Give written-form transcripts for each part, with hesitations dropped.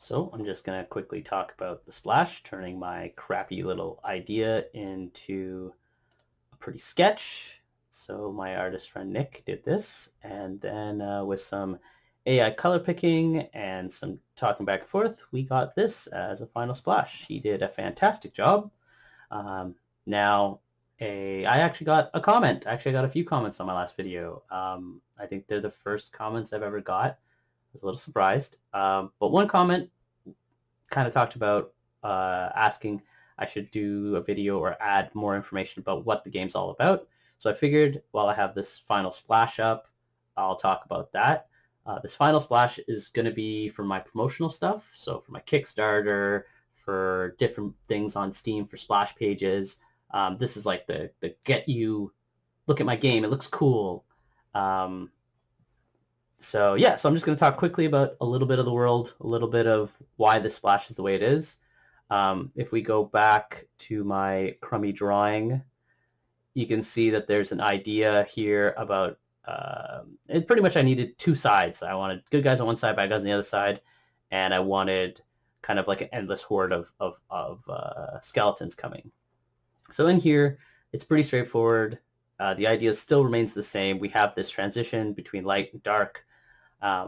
So I'm just going to quickly talk about the splash, turning my crappy little idea into a pretty sketch. So my artist friend Nick did this, and then with some AI color picking and some talking back and forth, we got this as a final splash. He did a fantastic job. Um, now, I actually got a comment. Actually, I got a few comments on my last video. I think they're the first comments I've ever got. I was a little surprised. But one comment kind of talked about asking I should do a video or add more information about what the game's all about. So I figured while I have this final splash up, I'll talk about that. This final splash is going to be for my promotional stuff. So for my Kickstarter, for different things on Steam, for splash pages. This is like the get you, look at my game, it looks cool. So yeah, so I'm just going to talk quickly about a little bit of the world, a little bit of why this splash is the way it is. If we go back to my crummy drawing, you can see that there's an idea here about, it pretty much I needed two sides. I wanted good guys on one side, bad guys on the other side, and I wanted kind of like an endless horde of skeletons coming. So in here, it's pretty straightforward. The idea still remains the same. We have this transition between light and dark.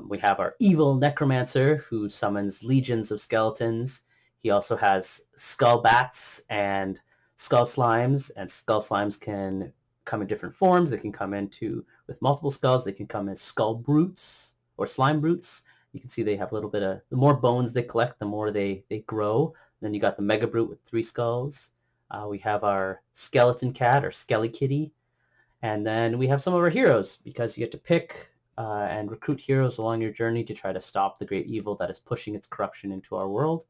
We have our evil necromancer who summons legions of skeletons. He also has skull bats and skull slimes, and skull slimes can come in different forms. They can come with multiple skulls. They can come as skull brutes or slime brutes. You can see they have a little bit of, the more bones they collect, the more they grow. Then you got the mega brute with 3 skulls. We have our skeleton cat or skelly kitty. And then we have some of our heroes, because you get to pick and recruit heroes along your journey to try to stop the great evil that is pushing its corruption into our world.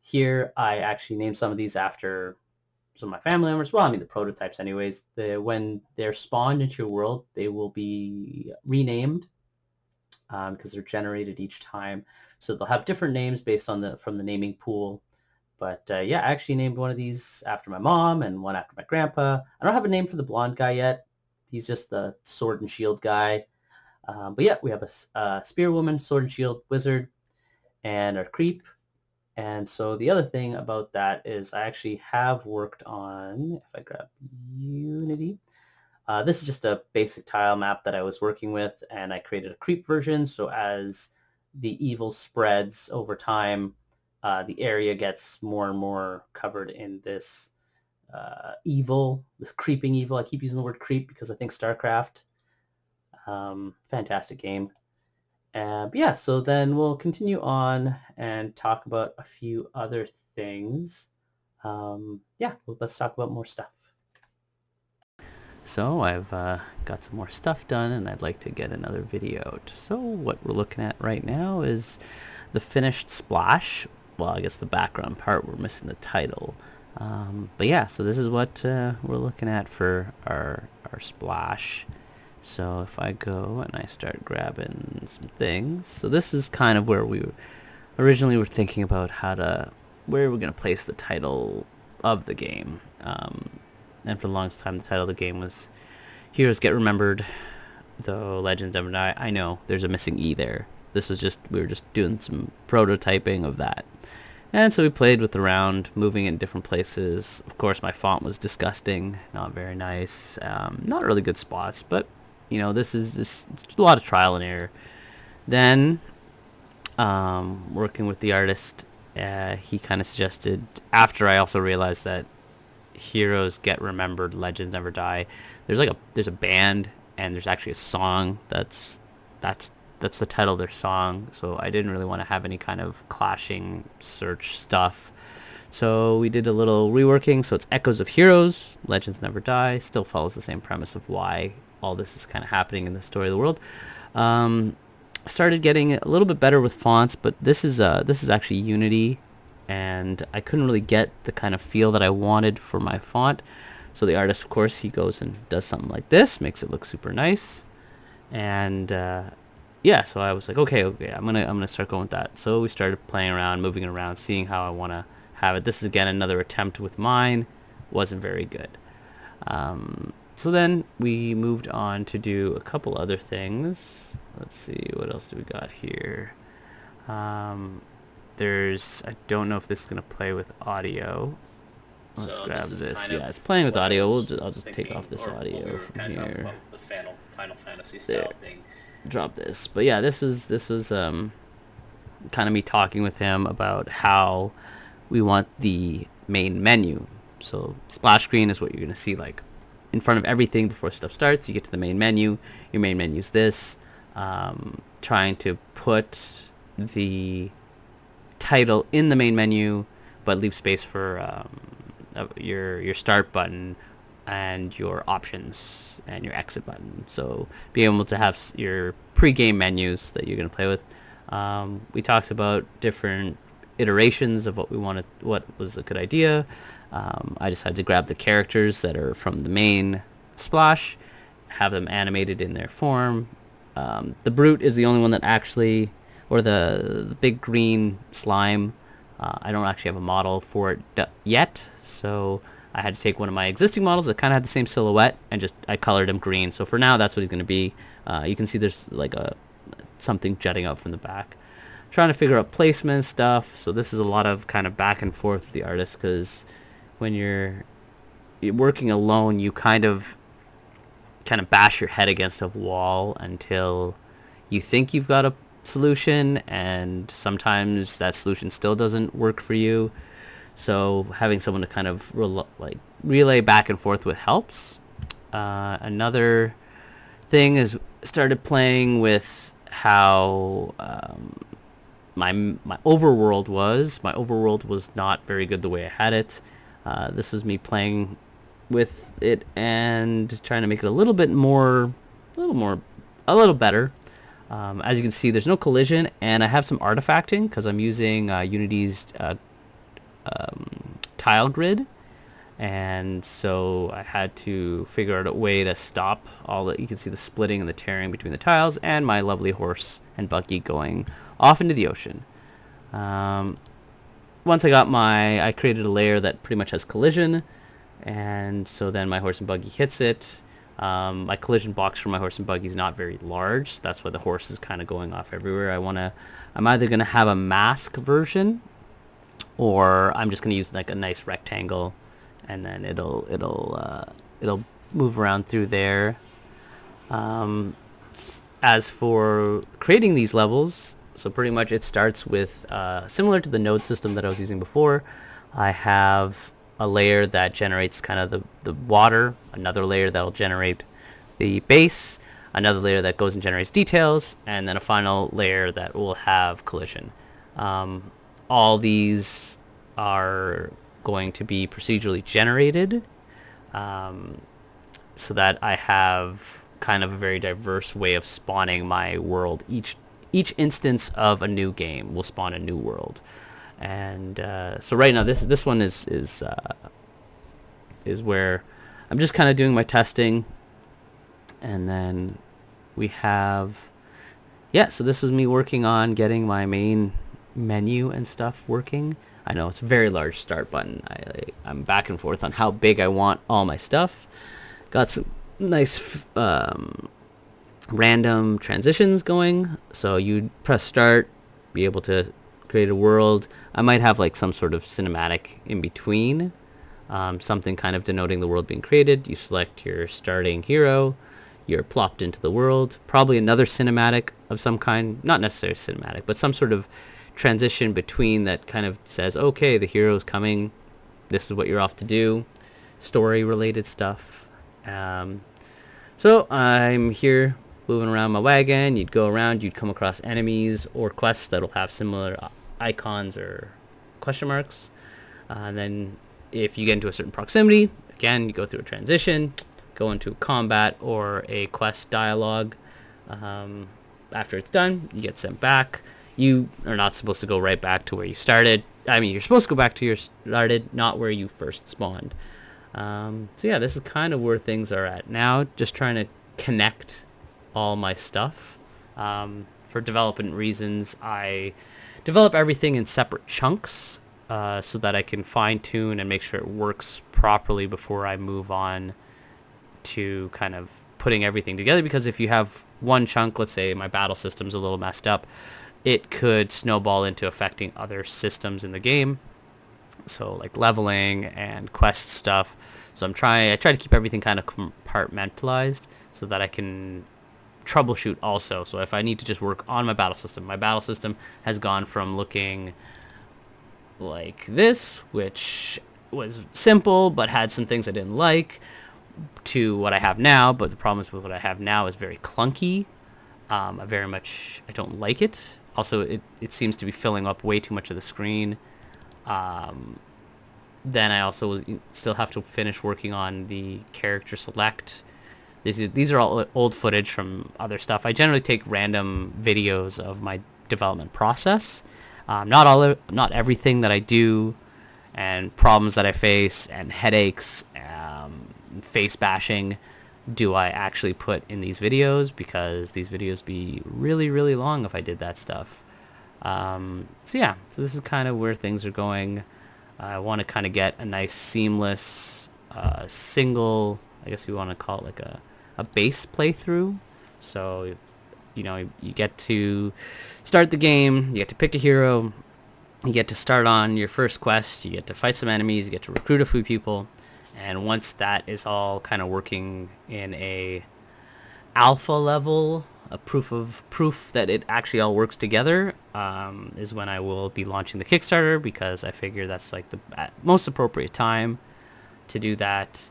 Here, I actually named some of these after some of my family members. Well, I mean, the prototypes anyways. When they're spawned into your world, they will be renamed because they're generated each time. So they'll have different names based on from the naming pool. But yeah, I actually named one of these after my mom and one after my grandpa. I don't have a name for the blonde guy yet. He's just the sword and shield guy. But yeah, we have a spear woman, sword and shield wizard, and our creep. And so the other thing about that is I actually have worked on, if I grab Unity, this is just a basic tile map that I was working with, and I created a creep version. So as the evil spreads over time, the area gets more and more covered in this evil, this creeping evil. I keep using the word creep because I think StarCraft, fantastic game. But yeah, so then we'll continue on and talk about a few other things. Yeah, let's talk about more stuff. So I've got some more stuff done, and I'd like to get another video out. So what we're looking at right now is the finished splash. Well, I guess the background part, we're missing the title. But yeah, so this is what we're looking at for our splash. So if I go and I start grabbing some things, so this is kind of where we originally were thinking about where we're going to place the title of the game. And for the longest time, the title of the game was Heroes Get Remembered, though Legends Never Die. I know, there's a missing E there. This was we were just doing some prototyping of that. And so we played with around, moving in different places. Of course, my font was disgusting, not very nice, not really good spots, but, you know, this is a lot of trial and error. Then, working with the artist, he kind of suggested, after I also realized that Heroes Get Remembered, Legends Never Die, there's a band, and there's actually a song that's the title of their song, so I didn't really want to have any kind of clashing search stuff. So we did a little reworking, so it's Echoes of Heroes, Legends Never Die, still follows the same premise of why all this is kind of happening in the story of the world. I started getting a little bit better with fonts, but this is actually Unity, and I couldn't really get the kind of feel that I wanted for my font. So the artist, of course, he goes and does something like this, makes it look super nice, and yeah, so I was like, okay, I'm gonna start going with that. So we started playing around, moving it around, seeing how I want to have it. This is again another attempt with mine. Wasn't very good. So then we moved on to do a couple other things. Let's see, what else do we got here? I don't know if this is going to play with audio. Let's So grab this is this. kind of Yeah, it's playing with what I audio. was I'll just take off thinking, this or what we audio were from kind of talking here. about with the Final Fantasy There. style thing. Drop this. But yeah, this was kind of me talking with him about how we want the main menu. So splash screen is what you're going to see like in front of everything before stuff starts. You get to the main menu. Your main menu is this. Trying to put the title in the main menu, but leave space for your start button and your options and your exit button. So being able to have your pre-game menus that you're going to play with. We talked about different iterations of what we wanted, what was a good idea. I decided to grab the characters that are from the main splash, have them animated in their form. The Brute is the only one that actually, or the big green slime. I don't actually have a model for it yet, so I had to take one of my existing models that kind of had the same silhouette and just I colored him green. So for now, that's what he's going to be. You can see there's like something jutting out from the back. Trying to figure out placement stuff. So this is a lot of kind of back and forth with the artist, because when you're working alone, you kind of bash your head against a wall until you think you've got a solution, and sometimes that solution still doesn't work for you. So having someone to kind of relay back and forth with helps. Another thing is started playing with how my overworld was. My overworld was not very good the way I had it. This was me playing with it and trying to make it a little better. As you can see, there's no collision, and I have some artifacting because I'm using Unity's tile grid, and so I had to figure out a way to stop all that. You can see the splitting and the tearing between the tiles, and my lovely horse and buggy going off into the ocean. Once I created a layer that pretty much has collision, and so then my horse and buggy hits it. My collision box for my horse and buggy is not very large. That's why the horse is kind of going off everywhere. I'm either gonna have a mask version, or I'm just gonna use like a nice rectangle, and then it'll move around through there. As for creating these levels, so pretty much it starts with similar to the node system that I was using before. I have a layer that generates kind of the water, another layer that will generate the base, another layer that goes and generates details, and then a final layer that will have collision. All these are going to be procedurally generated, so that I have kind of a very diverse way of spawning my world. Each instance of a new game will spawn a new world. And so right now this one is where I'm just kind of doing my testing, and then we have so this is me working on getting my main menu and stuff working. I know it's a very large start button. I'm back and forth on how big I want all my stuff. Got some nice random transitions going. So you press start, be able to create a world. I might have like some sort of cinematic in between, something kind of denoting the world being created. You select your starting hero, you're plopped into the world, probably another cinematic of some kind, not necessarily cinematic, but some sort of transition between that kind of says, okay, the hero's coming, this is what you're off to do, story related stuff. So I'm here moving around my wagon. You'd go around, you'd come across enemies or quests that'll have similar icons or question marks. Then if you get into a certain proximity, again, you go through a transition, go into combat or a quest dialogue. After it's done, you get sent back. You are not supposed to go right back to where you started. I mean, you're supposed to go back to your started, not where you first spawned. So yeah, this is kind of where things are at now. Just trying to connect all my stuff. For development reasons, I develop everything in separate chunks, so that I can fine tune and make sure it works properly before I move on to kind of putting everything together. Because if you have one chunk, let's say my battle system's a little messed up, it could snowball into affecting other systems in the game. So like leveling and quest stuff. So I try to keep everything kind of compartmentalized so that I can troubleshoot also. So if I need to just work on my battle system has gone from looking like this, which was simple but had some things I didn't like, to what I have now. But the problem is with what I have now is very clunky. I don't like it. Also, it seems to be filling up way too much of the screen. Then I also still have to finish working on the character select. These are all old footage from other stuff. I generally take random videos of my development process. Not everything that I do, and problems that I face, and headaches, face bashing, do I actually put in these videos, because these videos be really, really long if I did that stuff. So this is kind of where things are going. I want to kind of get a nice seamless single, I guess we want to call it like a base playthrough. So, you get to start the game, you get to pick a hero, you get to start on your first quest, you get to fight some enemies, you get to recruit a few people, and once that is all kind of working in a alpha level, a proof that it actually all works together, is when I will be launching the Kickstarter, because I figure that's like the most appropriate time to do that.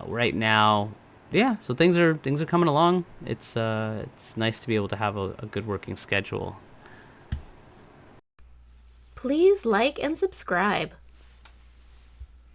Right now, so things are coming along. It's nice to be able to have a good working schedule. Please like and subscribe.